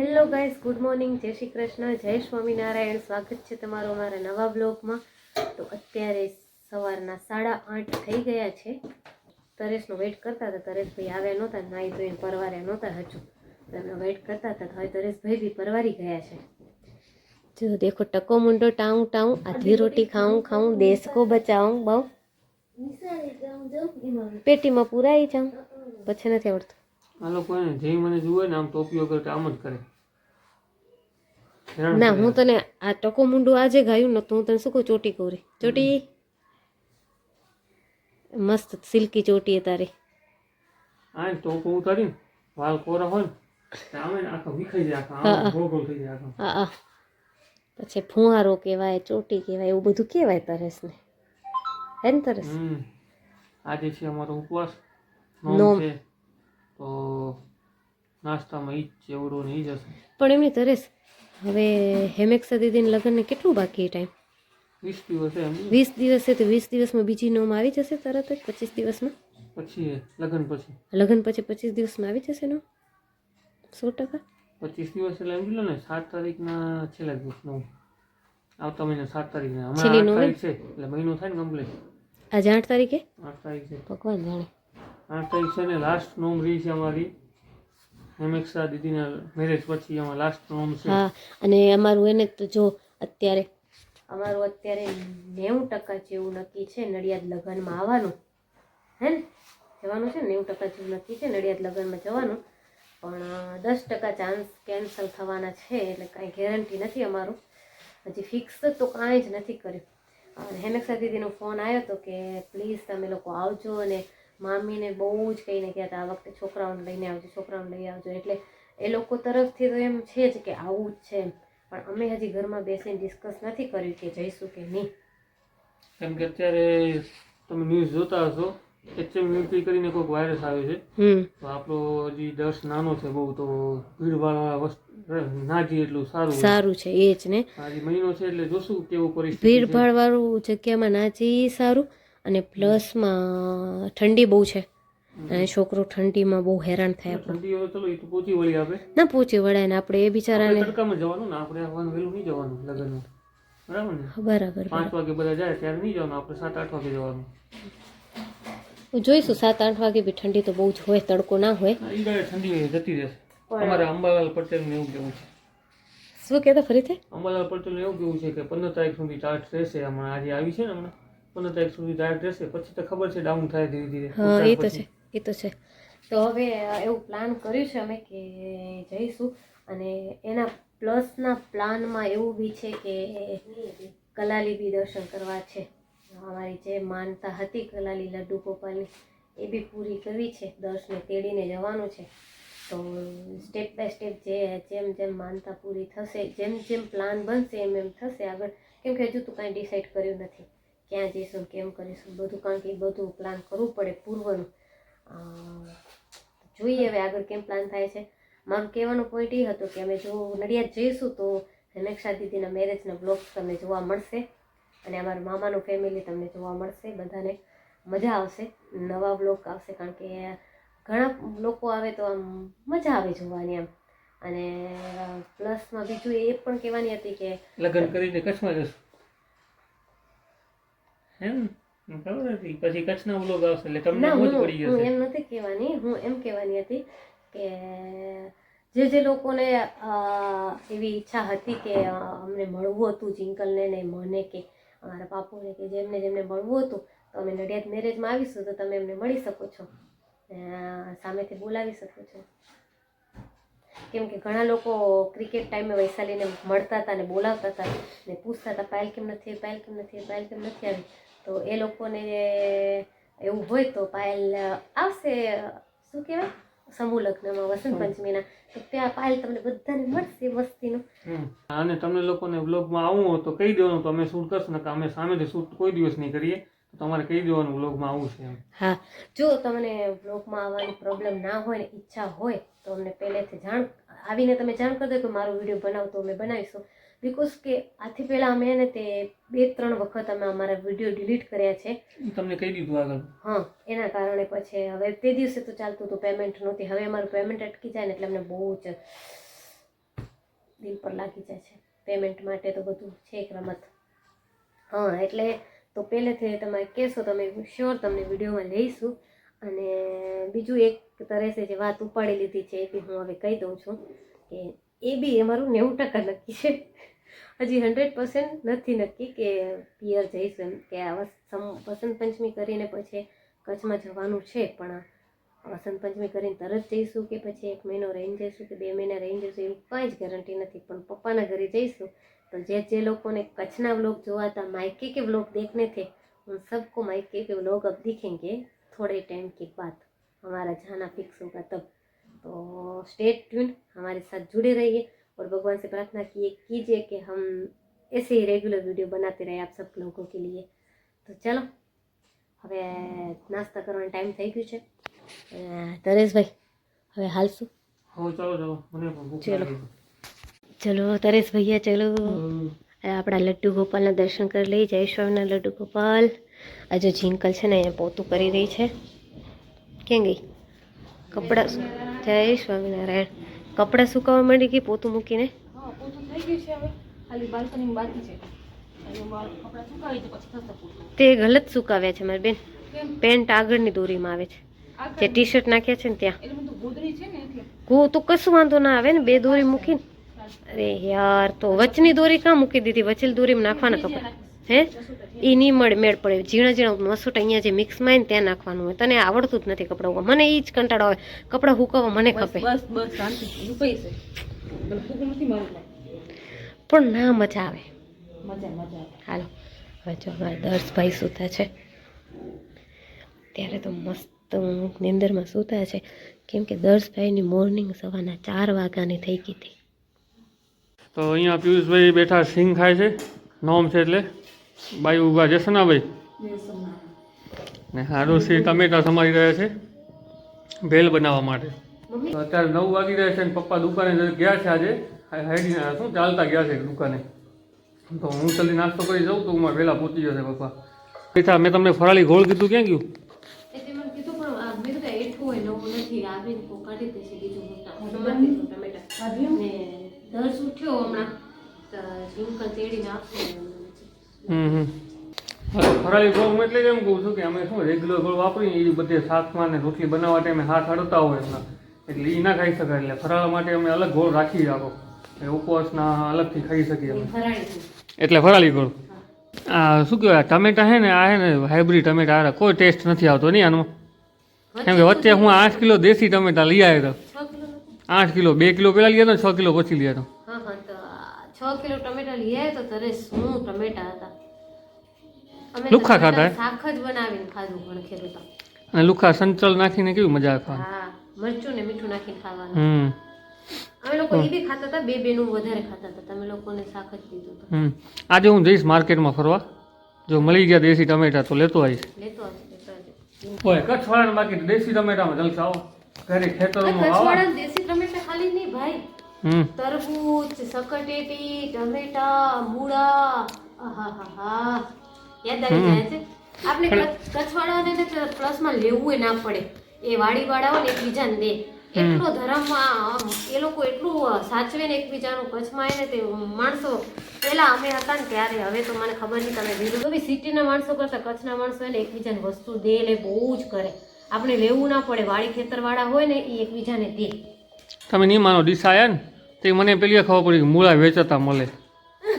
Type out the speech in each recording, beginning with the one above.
Hello guys, good morning, જય શ્રી કૃષ્ણ, જય સ્વામિનારાયણ. સ્વાગત છે તમારું અમારા નવા બ્લોગમાં. તો અત્યારે સવારના 8:30 થઈ ગયા છે. તરેશનો વેઇટ કરતા હતા. તરેશભાઈ આવ્યા નહોતા, નાઈ ધોઈને પરવાર્યા નહોતા હજુ, તો એમનો વેઇટ કરતા હતા. હવે તરેશભાઈ બી પરવારી ગયા છે. જો દેખો, ટકો મુંડો ટાઉં ટાઉં, આધી રોટી ખાऊं ખાऊं, દેશ કો બચાऊं. બહુ પેટીમાં પૂરાઈ જાઉં, પછી નથી આવડતું. આ લોકોને જે મને જુએ ને આમ ટોપીઓ કરતા આમ જ કરે. ના, હું તને આ ટકો મુંડું આજે ગાયું ને, તો હું તને શું કહું, ચોટી કોરી ચોટી મસ્ત સિલ્કી ચોટી એ તારી. આ ટોપો ઉતારીને વાલ કોરા હોય ને આમે આખા વિખાઈ જાય, આખા ગોળ ગોળ થઈ જાય આખા. હા, પછી ફુવારો કહેવાય, ચોટી કહેવાય, એવું બધું કહેવાય તરેશને, હે ને તરેશ? આજે છે અમારો ઉપવાસ, નોમ નોમ છે, તો નાસ્તામાં ઈ જ ચેવડો ને ઈ જ હશે. પણ એમની તરેશ, હવે હેમેક્ષા દીદીને લગ્નને કેટલું બાકી ટાઈમ? 20 દિવસ એમ. 20 દિવસ છે, તો 20 દિવસમાં બીજી નોમ આવી જશે તરત જ? 25 દિવસમાં પછી લગ્ન પછી 25 દિવસમાં આવી જશે નોમ 100%. 25 દિવસ એટલે એમ કીધું ને 7 તારીખના છેલ્લા દિવસ નોમ, આવતા મહિના 7 તારીખના. છેલ્લી હમણાં 8 નોમ તારીખ છે એટલે મહિનો થાય ને કમ્પ્લીટ. આજે 8 તારીખે 8 તારીખ છે, ભગવાન જાણે. 8 તારીખ છે ને લાસ્ટ નોમ રહી છે અમારી હેમેક્ષા દીદીના મેરેજ પછી. અમારા લાસ્ટ નોમ છે. હા, અને અમારું એને તો જો અત્યારે 90% જેવું નક્કી છે નડિયાદ લગ્નમાં આવવાનું, હે ને? જવાનું છે ને, 90% જેવું નક્કી છે નડિયાદ લગ્નમાં જવાનું, પણ 10% ચાન્સ કેન્સલ થવાના છે, એટલે કાંઈ ગેરંટી નથી અમારું. હજી ફિક્સ તો કાંઈ જ નથી કર્યું. અને હેમેક્ષા દીદીનો ફોન આવ્યો હતો કે પ્લીઝ તમે લોકો આવજો, અને મામીને બહુ જ કહીને ગયા હતા આ વખતે છોકરાઓને લઈને આવજો, છોકરાઓને લઈ આવજો. એટલે એ લોકો તરફથી તો એમ છે જ કે આવું જ છે એમ, પણ અમે હજી ઘરમાં બેસીને ડિસ્કસ નથી કર્યું કે જઈશું કે નહીં. કેમ કે અત્યારે તમે ન્યૂઝ જોતા હશો, HMVP કરીને કોઈક વાયરસ આવે છે, તો આપણો હજી દર્શ નાનો છે બહુ, તો ભીડભાડ વસ્તુ ના જઈએ એટલું સારું છે. એ જ ને, હજી મહિનો છે એટલે જોશું કેવું પરિસ્થિતિ. ભીડભાડ વાળું જગ્યામાં ના જઈએ સારું, અને પ્લસમાં ઠંડી બહુ છે, અને છોકરો ઠંડીમાં બહુ હેરાન થાય. ઠંડી હોય ચલો, એ તો પહોંચી વળી આપે ના પહોંચી વળાય ને, આપણે એ બિચારાને તડકામાં જવાનું ને, આપણે આવવાનું વહેલું નહીં જવાનું લગ્નમાં, બરાબર ને? બરાબર. 5 વાગે બધા જાય ત્યારે નહીં જવાનું, આપણે 7-8 વાગે જવાનું. જોઈશું 7-8 વાગે બી ઠંડી તો બહુ જ હોય, તડકો ના હોય. ઈ ગાડે ઠંડી જતી રહેશે. અમારે અંબાલાલ પટેલને એવું કેવું છે. શું કહેતા ફરીથી? અંબાલાલ પટેલને એવું કેવું છે કે 15 તારીખ સુધી ચાર્જ રહેશે. હમણાં આજે આવી છે ને, હમણાં 15 તારીખ સુધી ચાર્જ રહેશે, પછી તો ખબર છે ડાઉન થાય ધીરે ધીરે. હા, એ તો છે. તો હવે એવું પ્લાન કર્યું છે અમે કે જઈશું, અને એના પ્લસના પ્લાનમાં એવું બી છે કે કલાલી બી દર્શન કરવા છે. અમારી જે માનતા હતી કલાલી લડ્ડુ ગોપાલની, એ બી પૂરી કરવી છે. દર્શને તેડીને જવાનું છે. તો સ્ટેપ બાય સ્ટેપ જેમ જેમ માનતા પૂરી થશે, જેમ જેમ પ્લાન બનશે એમ એમ થશે આગળ. કેમ કે હજુ તો કાંઈ ડિસાઈડ કર્યું નથી ક્યાં જઈશું, કેમ કરીશું બધું, કારણ કે બધું પ્લાન કરવું પડે પૂર્વનું. જોઈએ હવે આગળ કેમ પ્લાન થાય છે. મારું કહેવાનો પોઈન્ટ એ હતો કે અમે જો નડિયાદ જઈશું તો હેમેક્ષા દીદીના મેરેજના બ્લોગ્સ તમને જોવા મળશે, અને અમારા મામાનું ફેમિલી તમને જોવા મળશે. બધાને મજા આવશે, નવા બ્લોગ આવશે, કારણ કે ઘણા લોકો આવે તો આમ મજા આવે જોવાની એમ. અને પ્લસમાં બીજું એ પણ કહેવાની હતી કે લગ્ન કરીને કચ્છમાં જશું એમ, ખબર હતી પછી કચ્છના વ્લોગ આવશે એટલે તમને મોજ પડી જશે. હું એમ નથી કહેવાની, હું એમ કહેવાની હતી કે જે લોકોને એવી ઈચ્છા હતી કે અમને મળવું હતું જિંકલને ને મને કે અમારા બાપુને, કે જેમને મળવું હતું, તો અમે નડિયાદ મેરેજમાં આવીશું તો તમે એમને મળી શકો છો, સામેથી બોલાવી શકો છો. કેમ કે ઘણા લોકો ક્રિકેટ ટાઈમે વૈશાલીને મળતા હતા ને બોલાવતા હતા ને પૂછતા હતા પાયલ કેમ નથી આવી. તો એ લોકોને એવું હોય તો પાયલ આવશે, શું કહેવાય, સમૂહ લગ્નમાં વસંત પંચમીના, તો ત્યાં પાયલ તમને બધાને મળશે મસ્તીનું. અને તમને લોકોને વ્લોગમાં આવવું હોય તો કહી દેવાનું, તો અમે શૂટ કરશું ને, અમે સામેથી શૂટ કોઈ દિવસ નહીં કરીએ, તો તમારે કહી દેવાનું વ્લોગમાં આવવું છે. હા, જો તમને વ્લોગમાં આવવાની પ્રોબ્લેમ ના હોય ને ઈચ્છા હોય તો અમને પહેલેથી આવીને તમે જાણ કરી દો કે મારો વિડીયો બનાવો, તો અમે બનાવીશું. બિકોઝ કે આથી પહેલાં અમે એને તે 2-3 વખત અમે અમારા વિડીયો ડિલીટ કર્યા છે. તમને કહી દીધું આગળ. હા, એના કારણે પછી હવે તે દિવસે તો ચાલતું હતું, પેમેન્ટ નહોતી. હવે અમારું પેમેન્ટ અટકી જાય ને એટલે અમને બહુ જ દિલ પર લાગી જાય છે. પેમેન્ટ માટે તો બધું છે એક રમત. હા એટલે તો પહેલેથી તમે કહેશો તમે શ્યોર તમને વિડીયોમાં લઈશું. અને બીજું એક તરેસે જે વાત ઉપાડી લીધી છે એ બી હું હવે કહી દઉં છું કે એ બી અમારું 90% નક્કી છે. હજી 100% નથી નક્કી કે પિયર જઈશું એમ કે આ વસંત પંચમી કરીને પછી કચ્છમાં જવાનું છે. પણ વસંત પંચમી કરીને તરત જઈશું કે પછી 1 મહિનો રહીને જઈશું કે 2 મહિના રહીને જઈશું એવી કાંઈ જ ગેરંટી નથી. પણ પપ્પાના ઘરે જઈશું તો જે लोगों ने कच्छना व्लॉग जोआ था, मायके के व्लॉग देखने थे, उन सबको मायके के व्लॉग अब दिखेंगे थोड़े टाइम के बाद. हमारा जाना फिक्स होगा तब. तो स्टे ट्यून, हमारे साथ जुड़े रहिए और भगवान से प्रार्थना कीजिए कि हम ऐसे ही रेगुलर वीडियो बनाते रहे आप सब लोगों के लिए. तो चलो હવે નાસ્તા કરવાનો ટાઈમ થઈ ગયો છે. તરેશભાઈ હવે હાલશું. હા ચાલો ચાલો, મને પણ ભૂખ ચલો. લાગી. ચલો તરેશ ભૈયા ચલો. આપણા લડ્ડુ ગોપાલના દર્શન કરી લઈ. જય સ્વામિનારાયણ લડ્ડુ ગોપાલ. આજે ઝીંકલ છે ને અહીંયા પોતું કરી રહી છે. ક્યાં ગઈ? કપડાં. જય સ્વામિનારાયણ. કપડાં સુકાવા માંડી ગઈ પોતું મૂકીને. તે ગલત સુકાવ્યા છે મારી બેન. પેન્ટ આગળની દોરીમાં આવે છે. જે ટી શર્ટ નાખ્યા છે ને ત્યાં તો કશું વાંધો ના આવે ને. 2 દોરી મૂકીને. અરે યાર તો વચની દોરી કાં મૂકી દીધી? વચેલી દોરીમાં નાખવાના કપડા હે એ નહીં મેળ પડે. ઝીણા ઝીણા મસૂટ અહીંયા જે મિક્સમાં આવે ને ત્યાં નાખવાનું હોય. તને આવડતું જ નથી કપડાં ઉકવા. મને એ જ કંટાળો આવે. કપડાં હુકવવા મને ખપે પણ ના મજા આવે. હાલો હવે જો અમારા દર્શભાઈ સૂતા છે. ત્યારે તો મસ્ત નિંદરમાં સૂતા છે કેમ કે દર્શભાઈની મોર્નિંગ સવારના 4 વાગ્યાની થઈ ગઈ હતી. તો અહીંયા પિયુષભાઈ બેઠા સિંગ ખાય છે. નોમ છે એટલે બાઈ ઉભા જસનાભાઈ ને હાડોશી ટમેટા સમારી રહ્યા છે ભેલ બનાવવા માટે. તો અત્યારે 9 વાગી રહ્યા છે ને પપ્પા દુકાને ગયા છે. આજે હાઈડી શું ચાલતા ગયા છે દુકાને. તો હું જલ્દી નાસ્તો કરી જાઉં તો હું વહેલા પહોંચી જશે પપ્પા. બેઠા મેં તમને ફરાળી ગોળ કીધું ક્યાં ગયું? દર્શ ઉઠ્યો હમણાં ઝીંકલ તેડીને આપશે. ફરાળી ગોળ હું એટલે એમ કહું છું કે અમે શું રેગ્યુલર ગોળ વાપરીએ એ બધે શાકમાં ને રોટલી બનાવવા ટાઈમે હાથ અડતા હોય એમના એટલે એ ના ખાઈ શકાય. એટલે ફરાળ માટે અમે અલગ ગોળ રાખી રાખો ઉપવાસના અલગથી ખાઈ શકીએ અમે. એટલે ફરાળી ગોળ. આ શું કહેવાય ટમેટા છે ને આ છે ને હાઇબ્રિડ ટમેટા આ કોઈ ટેસ્ટ નથી આવતો નહીં આનો. કેમ કે વચ્ચે હું 8 કિલો દેશી ટમેટા લઈ આવ્યો હતો. 8 કિલો 2 કિલો પહેલા લઈ આવ્યો 6 કિલો પછી લઈ આવ્યો. હા હા તો 6 કિલો ટમેટા લઈ આવ્યો તો તરે શું ટમેટા હતા. અમે લુખા ખાધા શાક જ બનાવીને ખાધું પણ ખેડૂતો. અને લુખા સંચલ નાખીને કેવી મજા આવે ખાવાની. હા મરચું ને મીઠું નાખીને ખાવાનું. અમે લોકો એ બી ખાતા હતા. 2 બેનું વધારે ખાતા હતા. તમે લોકોને શાક જ દીધું હતું. આજે હું જઈશ માર્કેટમાં ફરવા. જો મળી ગયા દેશી ટમેટા તો લેતો આવીશ. હોય કચ્છવાળાને બાકી દેશી ટમેટામાં જલસા આવો. ઘરે ખેતરોમાં કચ્છવાળા દેશી ટમેટા ખાલી નહીં ભાઈ. તરબૂચ, સકટેટી, ટમેટા, મૂળા. આહાહા યાદ આવી જાય છે. આપણે કચ્છવાળાને પ્લસમાં લેવું ના પડે. એ વાડીવાળા હોય ને એકબીજાને દે. એટલો ધર્મમાં એ લોકો એટલું સાચવે ને એકબીજાનું. કચ્છમાં આવે ને તે માણસો પેલા અમે હતા ને ત્યારે, હવે તો મને ખબર નહીં તમે દીધું તો બી સિટીના માણસો કરતા કચ્છના માણસો હોય ને એકબીજાને વસ્તુ દે લે બહુ જ કરે. આપણે લેવું ના પડે. વાડી ખેતરવાળા હોય ને એ એકબીજાને દે. તમે નહીં માનો ડીસા આવ્યા ને તે મને પેલી ખબર પડી કે મૂળા વેચાતા મળે.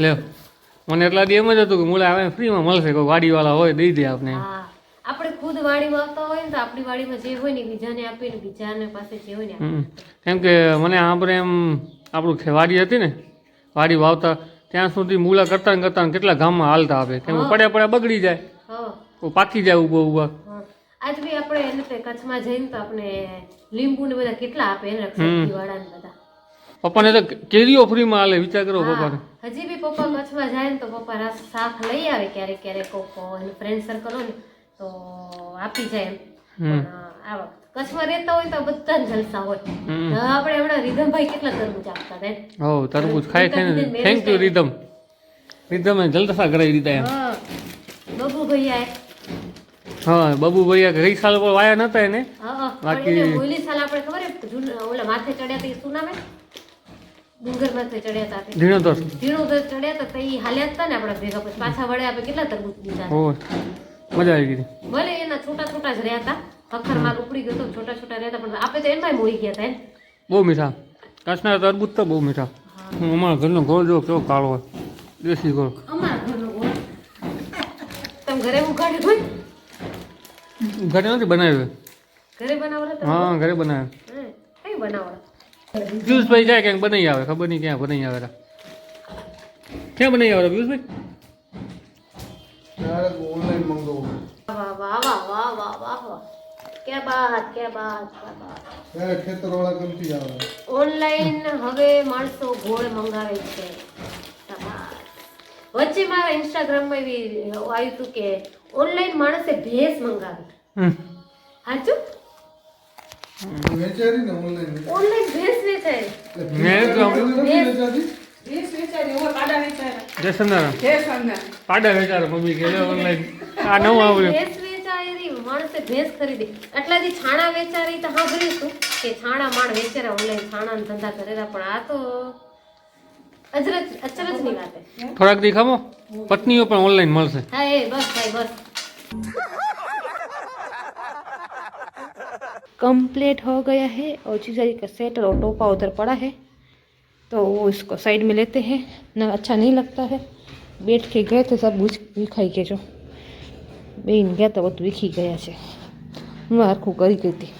લે મને એટલા દી એમ જ હતું કે મૂળા આવે ફ્રીમાં મળશે. કોઈ વાડીવાળા હોય દઈ દે આપણે. આપણે ખુદ વાડીમાં આવતા હોય ને તો આપણી વાડીમાં જે હોય ને બીજાને આપીને બીજાને પાસે જે હોય ને. કેમ કે મને આપણે એમ આપણું વાડી હતી ને વાડી વાવતા ત્યાં સુધી મૂળા કરતા કરતા કેટલા ગામમાં હાલતા આવે. કેમ પડ્યા પડ્યા બગડી જાય, પાકી જાય ઉભો ઉભા. આજ બી આપણે એને કચ્છમાં જઈને તો આપણે લીંબુ ને બધા કેટલા આપે એને રક્ષાબંધી વાળાને બધા. પપ્પાને તો કેરીઓ ફ્રીમાં હાલે. વિચાર કરો પપ્પાને. હજી બી પપ્પા કચ્છમાં જાય ને તો પપ્પા શાક લઈ આવે ક્યારેક ક્યારેક. ફ્રેન્ડ સર્કલ હોય ને તો આપી જાય એમ. પણ આ વખત કચ્છમાં રહેતા હોય તો બધા જલસા હોય. આપણે હમણાં રીધમભાઈ કેટલા તરબૂચ આપતા હતા. હો તરબૂચ ખાઈ ખાઈને. Thank you rhythm. રીધમે જલસા કરાવી દીધા એમ. બબુ ભૈયા હા બબુ ભૈયા ગઈ સાલ પર વાયા નતા એને. બાકી ઓલી સાલ આપણે ખબર ઓલા માથે ચડ્યા હતા શું નામે ડુંગરમાંથી ચડ્યા હતા આપણે. ઝીણો તો ધીણોધર ચડ્યા હતા તો એ હાલ્યા હતા ને આપણા ભેગા. પછી પાછા વળે આપણે કેટલા તરબૂચ દીધા. ઓ મજા આવી ગઈ. ભલે એના છોટા છોટા જ રહ્યા હતા, અખર માલ ઉપડી ગયો તો છોટા છોટા રહ્યા હતા, પણ આપણે તો એમાંય મોઈ ગયા હતા એમ. બહુ મીઠા. કાચના તરબૂચ તો બહુ મીઠા. અમારા ઘરનો ગોળ જો કેવો કાળો હોય, દેશી ગોળ. અમારા ઘરનો ગોળ તમે ઘરે ઉગાડ્યો હોય? ઘરે નથી બનાવ્યો. ઘરે બનાવડા તમે? હા ઘરે બનાવ્યો. કઈ બનાવડા? પિયુષભાઈ જાય ક્યાંક બનાવી આવે, ખબર નહીં ક્યાં બનાવી આવે. ક્યાં બનાવી આવે પિયુષભાઈ? ઓનલાઈન મંગાવું. વાહ વાહ વાહ વાહ વાહ વાહ વાહ, ક્યા બાત ક્યા બાત ક્યા બાત. ત્યારે ખેતરવાળા ગમતી આવે. ઓનલાઈન હવે માણસો ગોળ મંગાવે છે. શાબાશ. વચ્ચે મારા ઇન્સ્ટાગ્રામમાં એવી આવ્યું હતું કે ઓનલાઈન માણસે ભેંસ મંગાવી. સાચું? વેચારી ને ઓનલાઈન. ઓનલાઈન ભેંસ વેચાય. પાડા વેચારો મમ્મી કે ઓનલાઈન આ નવું આવ્યું. ભેંસ વેચાયેલી માણસે ભેંસ ખરીદી. એટલાથી છાણા વેચારી તો સાંભળ્યું હતું કે છાણા માણ વેચારા ઓનલાઈન છાણા ધંધા કરેલા, પણ આ તો અચરજની વાત છે. થોડાક દી ખામો પત્નીઓ પણ ઓનલાઈન મળશે. હા એ બસ ભાઈ બસ. कंप्लीट हो गया है और जीजा जी का सेट और टोपा उधर पड़ा है तो वो इसको साइड में लेते हैं ना, अच्छा नहीं लगता है. बैठ के गए थे सब विखाई के जो बेन गया तो બધું વિખી ગયા છે. હું આખું કરી ગઈ હતી.